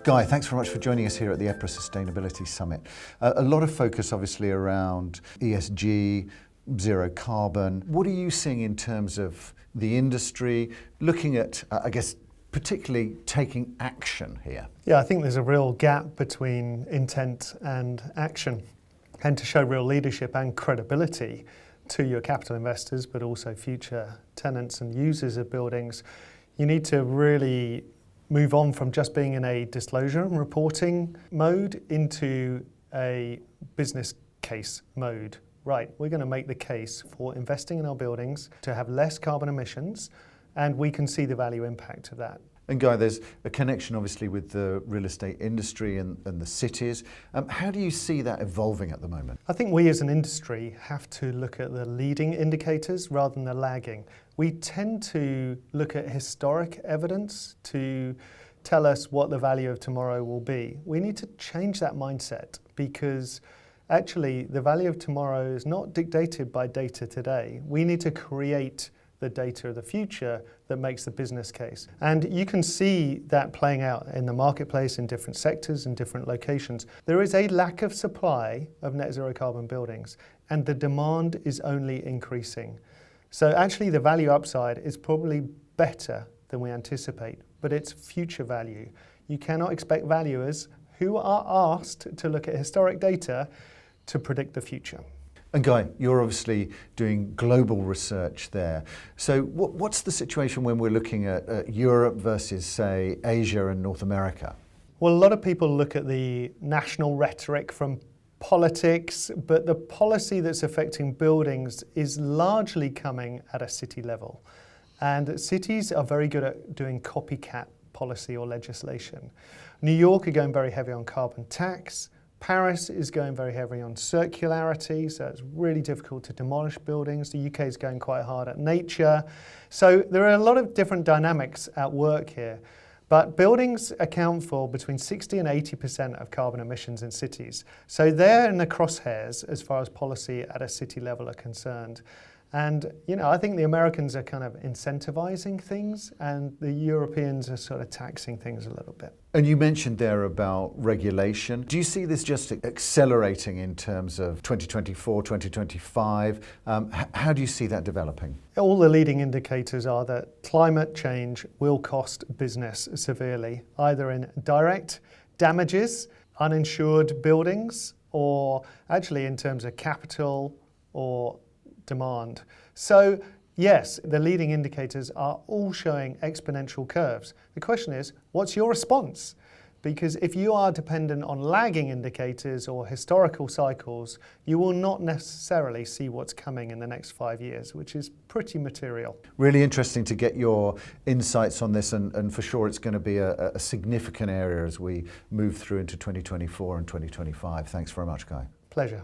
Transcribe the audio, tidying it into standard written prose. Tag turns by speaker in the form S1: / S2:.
S1: Guy, thanks very much for joining us here at the EPRA Sustainability Summit. A lot of focus obviously around ESG, zero carbon. What are you seeing in terms of the industry, looking at, I guess, particularly taking action here?
S2: Yeah, I think there's a real gap between intent and action. And to show real leadership and credibility to your capital investors, but also future tenants and users of buildings, you need to really move on from just being in a disclosure and reporting mode into a business case mode. Right, we're going to make the case for investing in our buildings to have less carbon emissions, and we can see the value impact of that.
S1: And Guy, there's a connection obviously with the real estate industry and the cities. How do you see that evolving at the moment?
S2: I think we as an industry have to look at the leading indicators rather than the lagging. We tend to look at historic evidence to tell us what the value of tomorrow will be. We need to change that mindset because actually the value of tomorrow is not dictated by data today. We need to create the data of the future that makes the business case. And you can see that playing out in the marketplace in different sectors and different locations. There is a lack of supply of net zero carbon buildings, and the demand is only increasing. So actually the value upside is probably better than we anticipate, but it's future value. You cannot expect valuers who are asked to look at historic data to predict the future.
S1: And Guy, you're obviously doing global research there. So what's the situation when we're looking at Europe versus, say, Asia and North America?
S2: Well, a lot of people look at the national rhetoric from politics, but the policy that's affecting buildings is largely coming at a city level. And cities are very good at doing copycat policy or legislation. New York are going very heavy on carbon tax. Paris is going very heavily on circularity, so it's really difficult to demolish buildings. The UK is going quite hard at nature. So there are a lot of different dynamics at work here. But buildings account for between 60 and 80% of carbon emissions in cities. So they're in the crosshairs as far as policy at a city level are concerned. And, I think the Americans are kind of incentivizing things and the Europeans are sort of taxing things a little bit.
S1: And you mentioned there about regulation. Do you see this just accelerating in terms of 2024, 2025? How do you see that developing?
S2: All the leading indicators are that climate change will cost business severely, either in direct damages, uninsured buildings, or actually in terms of capital or demand. So yes, the leading indicators are all showing exponential curves. The question is, what's your response? Because if you are dependent on lagging indicators or historical cycles, you will not necessarily see what's coming in the next 5 years, which is pretty material.
S1: Really interesting to get your insights on this, and for sure it's going to be a significant area as we move through into 2024 and 2025. Thanks very much, Guy.
S2: Pleasure.